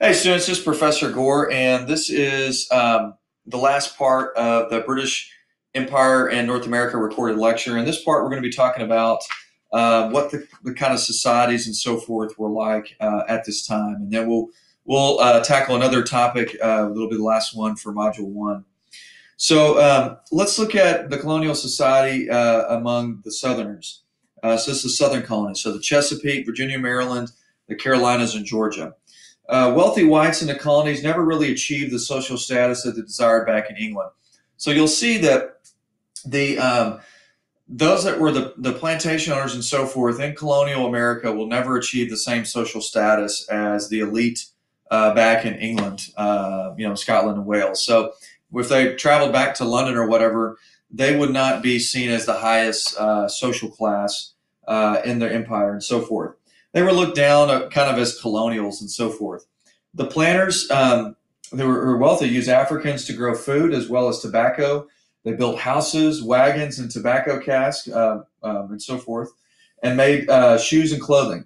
Hey students, this is Professor Gore, and this is the last part of the British Empire and North America recorded lecture. In this part, we're going to be talking about what the kind of societies and so forth were like at this time, and then we'll tackle another topic, a little bit the last one for Module 1. So let's look at the colonial society among the Southerners. So this is the Southern colonies, so the Chesapeake, Virginia, Maryland, the Carolinas, and Georgia. Wealthy whites in the colonies never really achieved the social status that they desired back in England. So you'll see that the those that were the plantation owners and so forth in colonial America will never achieve the same social status as the elite back in England, Scotland and Wales. So if they traveled back to London or whatever, they would not be seen as the highest social class in their empire and so forth. They were looked down kind of as colonials and so forth. The planters, they were wealthy, used Africans to grow food as well as tobacco. They built houses, wagons, and tobacco casks and so forth, and made shoes and clothing.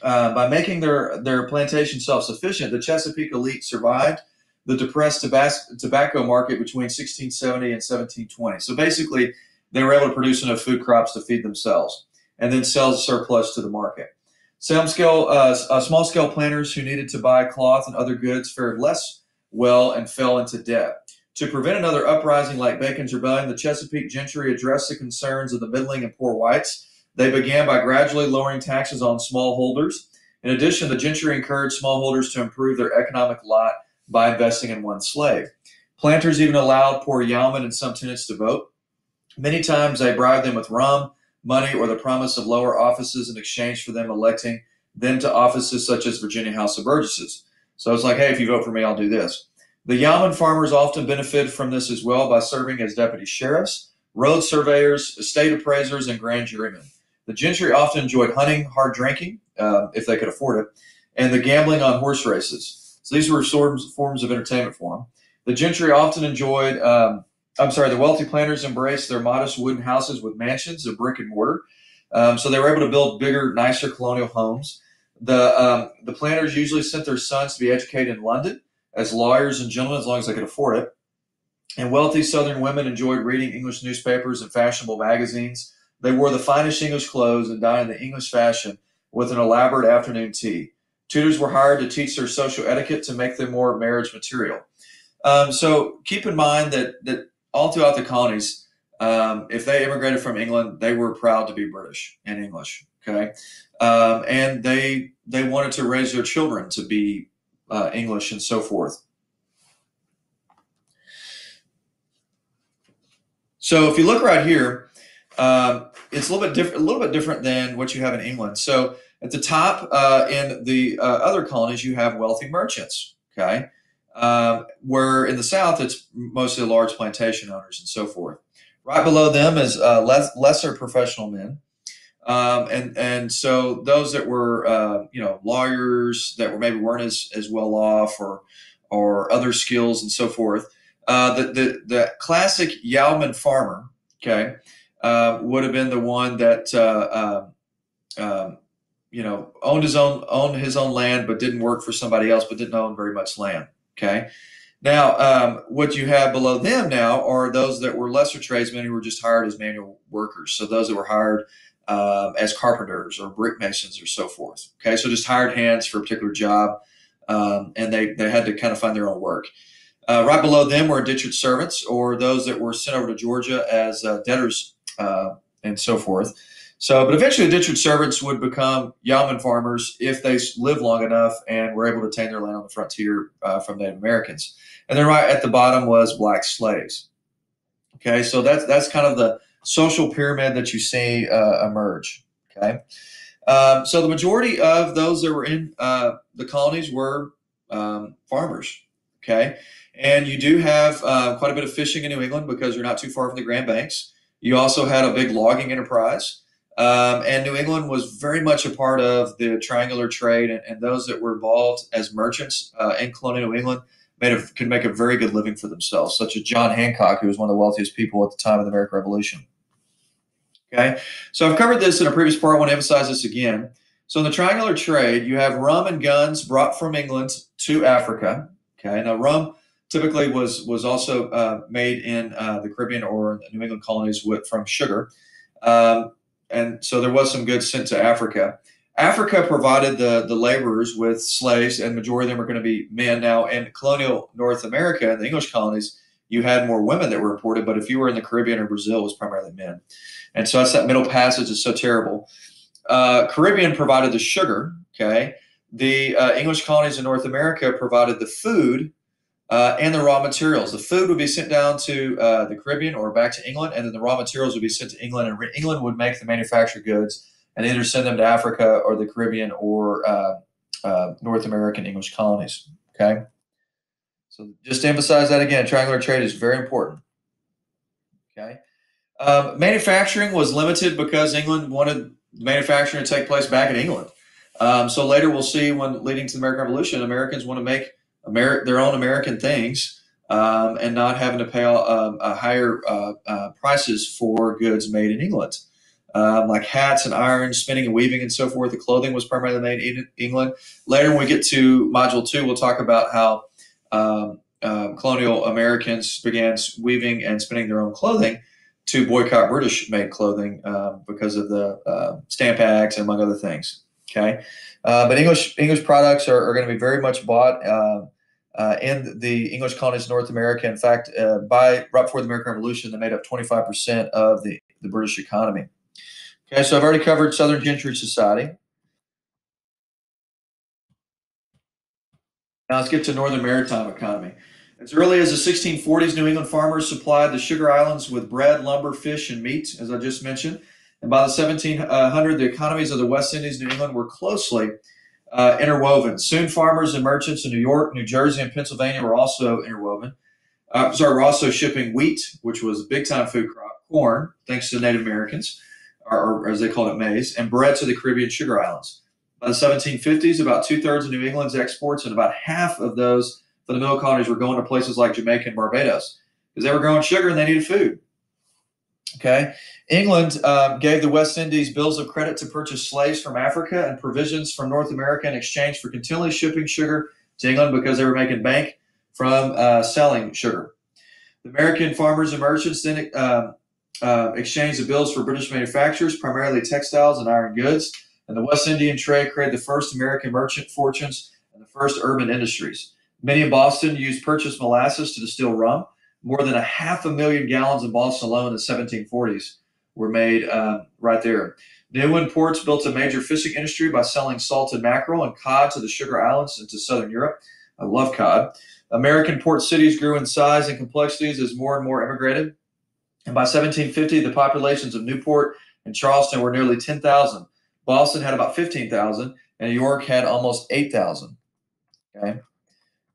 By making their plantation self-sufficient, the Chesapeake elite survived the depressed tobacco market between 1670 and 1720. So basically, they were able to produce enough food crops to feed themselves and then sell the surplus to the market. Small-scale planters who needed to buy cloth and other goods fared less well and fell into debt. To prevent another uprising like Bacon's Rebellion, the Chesapeake gentry addressed the concerns of the middling and poor whites. They began by gradually lowering taxes on smallholders. In addition, the gentry encouraged smallholders to improve their economic lot by investing in one slave. Planters even allowed poor yeomen and some tenants to vote. Many times they bribed them with rum, money, or the promise of lower offices in exchange for them electing them to offices such as Virginia House of Burgesses. So it's like, hey, if you vote for me, I'll do this. The yeoman farmers often benefited from this as well by serving as deputy sheriffs, road surveyors, estate appraisers, and grand jurymen. The gentry often enjoyed hunting, hard drinking, if they could afford it, and the gambling on horse races. So these were forms of entertainment for them. The gentry often enjoyed the wealthy planters embraced their modest wooden houses with mansions of brick and mortar. So they were able to build bigger, nicer colonial homes. The planters usually sent their sons to be educated in London as lawyers and gentlemen, as long as they could afford it. And wealthy Southern women enjoyed reading English newspapers and fashionable magazines. They wore the finest English clothes and dined in the English fashion with an elaborate afternoon tea. Tutors were hired to teach their social etiquette to make them more marriage material. So keep in mind that all throughout the colonies, if they immigrated from England, they were proud to be British and English. Okay, and they wanted to raise their children to be English and so forth. So if you look right here, it's a little bit different than what you have in England. So at the top in the other colonies, you have wealthy merchants. Okay. Where in the South, it's mostly large plantation owners and so forth. Right below them is lesser professional men. And so those that were, lawyers that weren't as well off or other skills and so forth. The classic yeoman farmer, okay, would have been the one that, owned his own land, but didn't work for somebody else, but didn't own very much land. Okay. Now, what you have below them now are those that were lesser tradesmen who were just hired as manual workers. So those that were hired as carpenters or brick masons or so forth. Okay, so just hired hands for a particular job, and they had to kind of find their own work. Right below them were indentured servants, or those that were sent over to Georgia as debtors and so forth. So, but eventually, indentured servants would become yeoman farmers if they lived long enough and were able to obtain their land on the frontier from Native Americans. And then right at the bottom was black slaves. Okay, so that's kind of the social pyramid that you see emerge. Okay, so the majority of those that were in the colonies were farmers. Okay, and you do have quite a bit of fishing in New England because you're not too far from the Grand Banks. You also had a big logging enterprise. And New England was very much a part of the triangular trade, and those that were involved as merchants in colonial New England could make a very good living for themselves, such as John Hancock, who was one of the wealthiest people at the time of the American Revolution. Okay, so I've covered this in a previous part. I want to emphasize this again. So in the triangular trade, you have rum and guns brought from England to Africa. Okay, now rum typically was also made in the Caribbean or the New England colonies from sugar, um, and so there was some goods sent to Africa. Africa provided the laborers with slaves, and majority of them are going to be men. Now, in colonial North America, the English colonies, you had more women that were imported, but if you were in the Caribbean or Brazil, it was primarily men. And so that's that middle passage is so terrible. Caribbean provided the sugar. Okay, the English colonies in North America provided the food and the raw materials. The food would be sent down to the Caribbean or back to England, and then the raw materials would be sent to England, and England would make the manufactured goods and either send them to Africa or the Caribbean or North American English colonies. Okay, so just to emphasize that again, triangular trade is very important. Okay, manufacturing was limited because England wanted manufacturing to take place back in England. So later we'll see when leading to the American Revolution, Americans want to make their own American things and not having to pay higher prices for goods made in England. Like hats and irons, spinning and weaving and so forth. The clothing was primarily made in England. Later when we get to Module 2, we'll talk about how colonial Americans began weaving and spinning their own clothing to boycott British-made clothing because of the Stamp Act, among other things. Okay, but English products are going to be very much bought in the English colonies of North America. In fact, right before the American Revolution, they made up 25% of the British economy. Okay, so I've already covered Southern Gentry Society. Now let's get to Northern Maritime economy. As early as the 1640s, New England farmers supplied the Sugar Islands with bread, lumber, fish, and meat, as I just mentioned. And by the 1700s, the economies of the West Indies and New England were closely interwoven. Soon, farmers and merchants in New York, New Jersey, and Pennsylvania were also interwoven. We're also shipping wheat, which was a big-time food crop, corn, thanks to Native Americans, or as they called it, maize, and bread to the Caribbean Sugar Islands. By the 1750s, about two-thirds of New England's exports and about half of those for the middle colonies were going to places like Jamaica and Barbados because they were growing sugar and they needed food. Okay, England gave the West Indies bills of credit to purchase slaves from Africa and provisions from North America in exchange for continually shipping sugar to England because they were making bank from selling sugar. The American farmers and merchants then exchanged the bills for British manufacturers, primarily textiles and iron goods. And the West Indian trade created the first American merchant fortunes and the first urban industries. Many in Boston used purchased molasses to distill rum. More than 500,000 gallons in Boston alone in the 1740s were made right there. New England ports built a major fishing industry by selling salted mackerel and cod to the Sugar Islands and to Southern Europe. I love cod. American port cities grew in size and complexities as more and more immigrated. And by 1750, the populations of Newport and Charleston were nearly 10,000. Boston had about 15,000, and New York had almost 8,000. Okay,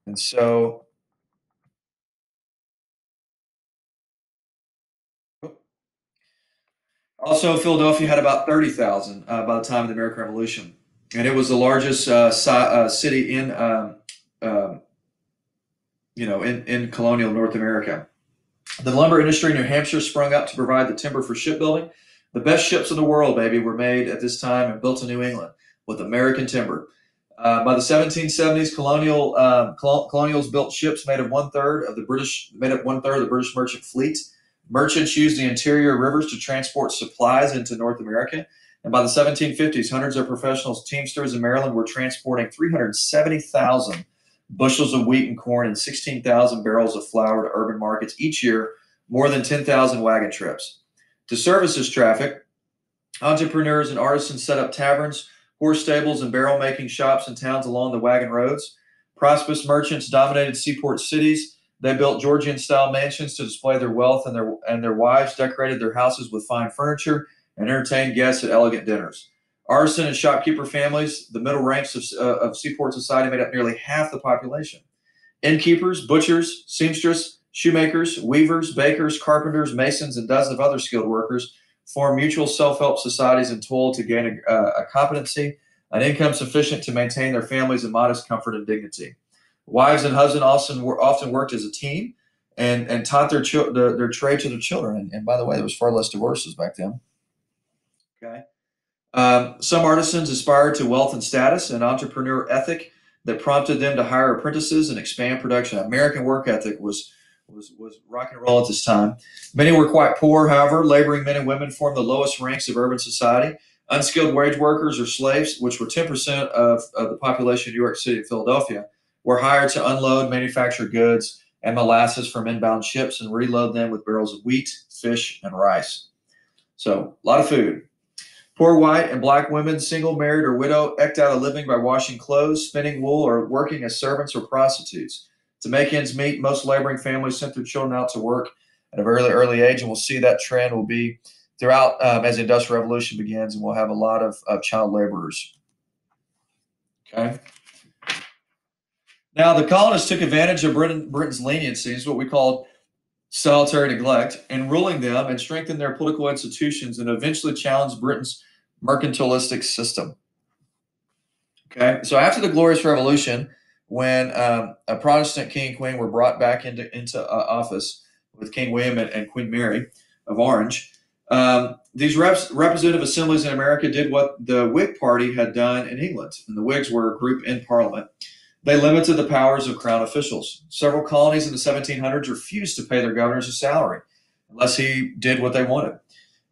and so also Philadelphia had about 30,000 by the time of the American Revolution, and it was the largest city in in colonial North America. The lumber industry in New Hampshire sprung up to provide the timber for shipbuilding. The best ships in the world, baby, were made at this time and built in New England with American timber. By the 1770s, colonials built ships made up one-third of the British merchant fleet. Merchants used the interior rivers to transport supplies into North America. And by the 1750s, hundreds of professional teamsters in Maryland were transporting 370,000 bushels of wheat and corn and 16,000 barrels of flour to urban markets each year, more than 10,000 wagon trips. To service this traffic, entrepreneurs and artisans set up taverns, horse stables, and barrel-making shops in towns along the wagon roads. Prosperous merchants dominated seaport cities. They built Georgian-style mansions to display their wealth, and their wives decorated their houses with fine furniture and entertained guests at elegant dinners. Artisan and shopkeeper families, the middle ranks of seaport society, made up nearly half the population. Innkeepers, butchers, seamstresses, shoemakers, weavers, bakers, carpenters, masons, and dozens of other skilled workers formed mutual self-help societies and toiled to gain a competency, an income sufficient to maintain their families in modest comfort and dignity. Wives and husbands often worked as a team and taught their trade to their children. And by the way, there was far less divorces back then. Okay. Some artisans aspired to wealth and status, an entrepreneur ethic that prompted them to hire apprentices and expand production. American work ethic was rock and roll at this time. Many were quite poor, however. Laboring men and women formed the lowest ranks of urban society. Unskilled wage workers or slaves, which were 10% of the population of New York City and Philadelphia, were hired to unload manufactured goods and molasses from inbound ships and reload them with barrels of wheat, fish, and rice. So, a lot of food. Poor white and black women, single, married, or widow, eked out a living by washing clothes, spinning wool, or working as servants or prostitutes. To make ends meet, most laboring families sent their children out to work at a very early age, and we'll see that trend will be throughout as the Industrial Revolution begins, and we'll have a lot of child laborers. Okay. Now, the colonists took advantage of Britain's leniencies, what we called salutary neglect, in ruling them and strengthened their political institutions and eventually challenged Britain's mercantilistic system. Okay, so after the Glorious Revolution, when a Protestant king and queen were brought back into office with King William and Queen Mary of Orange, these representative assemblies in America did what the Whig Party had done in England, and the Whigs were a group in Parliament. They limited the powers of crown officials. Several colonies in the 1700s refused to pay their governors a salary unless he did what they wanted.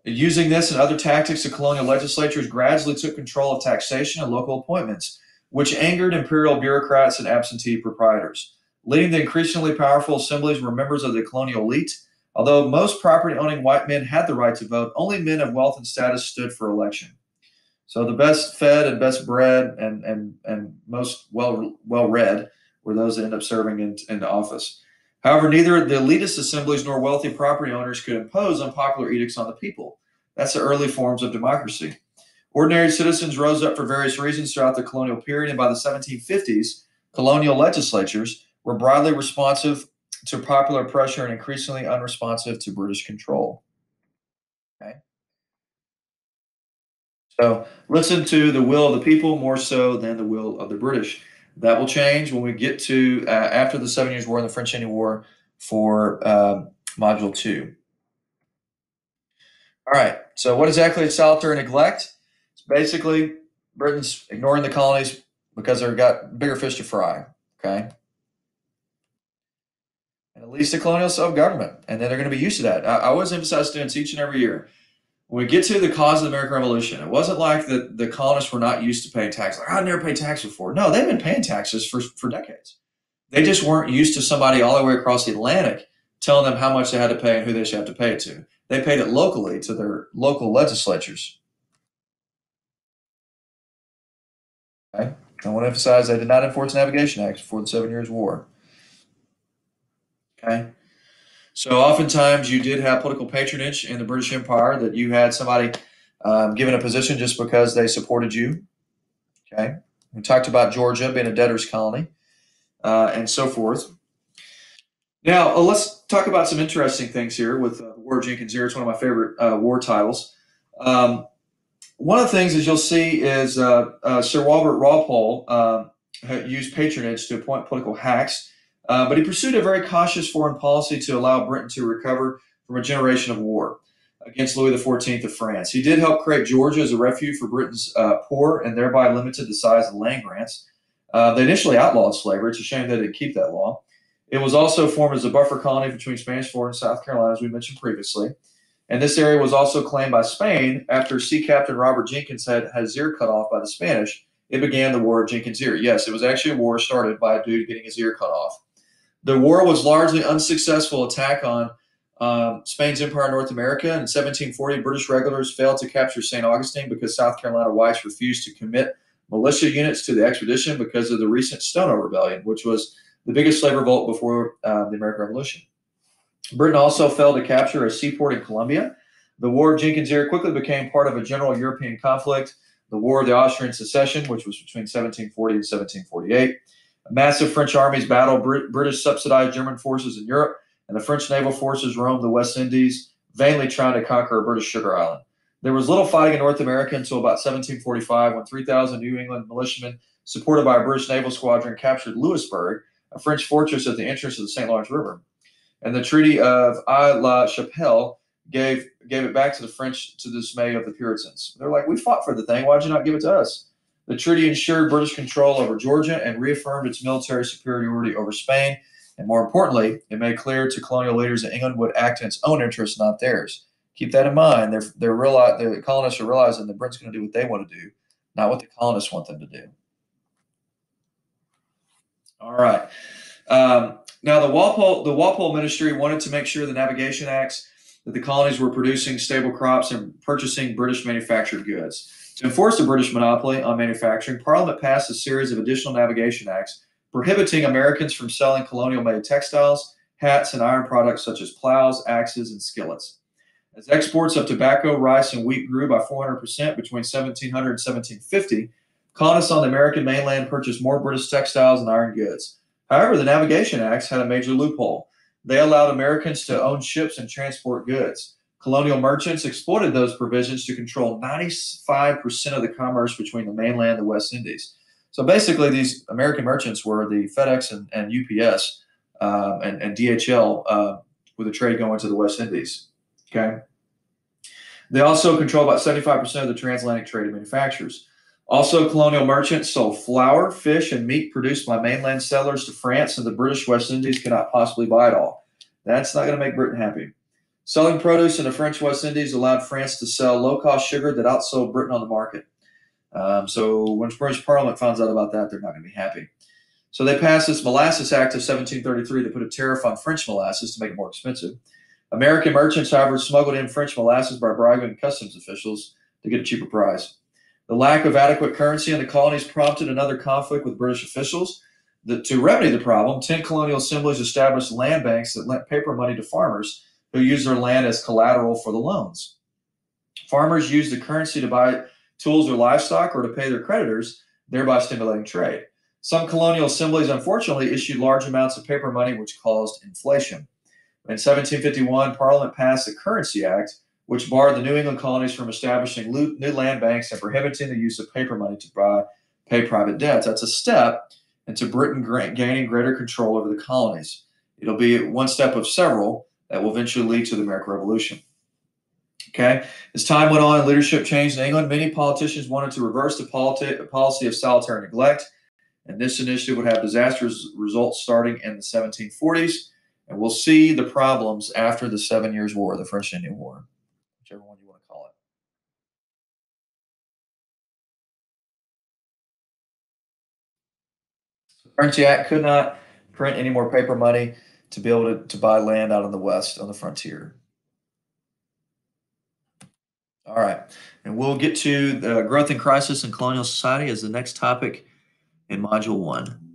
Using this and other tactics, the colonial legislatures gradually took control of taxation and local appointments, which angered imperial bureaucrats and absentee proprietors. Leading the increasingly powerful assemblies were members of the colonial elite. Although most property-owning white men had the right to vote, only men of wealth and status stood for election. So the best fed and best bred and most well read were those that end up serving in office. However, neither the elitist assemblies nor wealthy property owners could impose unpopular edicts on the people. That's the early forms of democracy. Ordinary citizens rose up for various reasons throughout the colonial period, and by the 1750s, colonial legislatures were broadly responsive to popular pressure and increasingly unresponsive to British control. Okay. So listen to the will of the people more so than the will of the British. That will change when we get to after the 7 Years' War and the French Indian War for Module 2. All right, so what exactly is salutary neglect? It's basically Britain's ignoring the colonies because they've got bigger fish to fry, okay? And at least the colonial self-government, and then they're going to be used to that. I always emphasize students each and every year, when we get to the cause of the American Revolution, it wasn't like the colonists were not used to paying taxes. Like, I've never paid taxes before. No, they've been paying taxes for decades. They just weren't used to somebody all the way across the Atlantic telling them how much they had to pay and who they should have to pay it to. They paid it locally to their local legislatures. Okay? I want to emphasize they did not enforce Navigation Acts before the 7 Years' War. Okay? So oftentimes you did have political patronage in the British Empire, that you had somebody given a position just because they supported you. Okay, we talked about Georgia being a debtor's colony and so forth. Now let's talk about some interesting things here with the War of Jenkins' Ear. It's one of my favorite war titles. One of the things, as you'll see, is Sir Walter Walpole used patronage to appoint political hacks. But he pursued a very cautious foreign policy to allow Britain to recover from a generation of war against Louis XIV of France. He did help create Georgia as a refuge for Britain's poor and thereby limited the size of land grants. They initially outlawed slavery. It's a shame they didn't keep that law. It was also formed as a buffer colony between Spanish Florida and South Carolina, as we mentioned previously. And this area was also claimed by Spain after Sea Captain Robert Jenkins had his ear cut off by the Spanish. It began the War of Jenkins' Ear. Yes, it was actually a war started by a dude getting his ear cut off. The war was largely unsuccessful attack on Spain's empire in North America. In 1740, British regulars failed to capture St. Augustine because South Carolina whites refused to commit militia units to the expedition because of the recent Stono Rebellion, which was the biggest slave revolt before the American Revolution. Britain also failed to capture a seaport in Colombia. The War of Jenkins' Ear quickly became part of a general European conflict, the War of the Austrian Succession, which was between 1740 and 1748. Massive French armies battled British subsidized German forces in Europe, and the French naval forces roamed the West Indies, vainly trying to conquer a British sugar island. There was little fighting in North America until about 1745, when 3,000 New England militiamen, supported by a British naval squadron, captured Louisburg, a French fortress at the entrance of the St. Lawrence River. And the Treaty of Aix-la-Chapelle gave gave it back to the French to the dismay of the Puritans. They're like, we fought for the thing. Why'd you not give it to us? The treaty ensured British control over Georgia and reaffirmed its military superiority over Spain. And more importantly, it made clear to colonial leaders that England would act in its own interests, not theirs. Keep that in mind. The colonists are realizing that Britain's going to do what they want to do, not what the colonists want them to do. All right. Now, the Walpole ministry wanted to make sure the navigation acts that the colonies were producing stable crops and purchasing British manufactured goods. To enforce the British monopoly on manufacturing, Parliament passed a series of additional navigation acts prohibiting Americans from selling colonial-made textiles, hats, and iron products such as plows, axes, and skillets. As exports of tobacco, rice, and wheat grew by 400% between 1700 and 1750, colonists on the American mainland purchased more British textiles and iron goods. However, the Navigation Acts had a major loophole. They allowed Americans to own ships and transport goods. Colonial merchants exploited those provisions to control 95% of the commerce between the mainland and the West Indies. So basically, these American merchants were the FedEx and UPS and DHL with the trade going to the West Indies. Okay. They also control about 75% of the transatlantic trade of manufacturers. Also, colonial merchants sold flour, fish, and meat produced by mainland settlers to France, and the British West Indies could not possibly buy it all. That's not going to make Britain happy. Selling produce in the French West Indies allowed France to sell low-cost sugar that outsold Britain on the market. So when the British Parliament finds out about that, they're not going to be happy. So they passed this Molasses Act of 1733 that put a tariff on French molasses to make it more expensive. American merchants, however, smuggled in French molasses by bribing customs officials to get a cheaper price. The lack of adequate currency in the colonies prompted another conflict with British officials. To remedy the problem, 10 colonial assemblies established land banks that lent paper money to farmers who used their land as collateral for the loans. Farmers used the currency to buy tools or livestock or to pay their creditors, thereby stimulating trade. Some colonial assemblies, unfortunately, issued large amounts of paper money, which caused inflation. In 1751, Parliament passed the Currency Act, which barred the New England colonies from establishing new land banks and prohibiting the use of paper money to pay private debts. That's a step into Britain gaining greater control over the colonies. It'll be one step of several that will eventually lead to the American Revolution. Okay. As time went on and leadership changed in England, many politicians wanted to reverse the policy of solitary neglect, and this initiative would have disastrous results starting in the 1740s. And we'll see the problems after the 7 Years' War, the French Indian War, whichever one you want to call it. The Currency Act could not print any more paper money to be able to buy land out in the West on the frontier. All right. And we'll get to the growth and crisis in colonial society as the next topic in Module 1.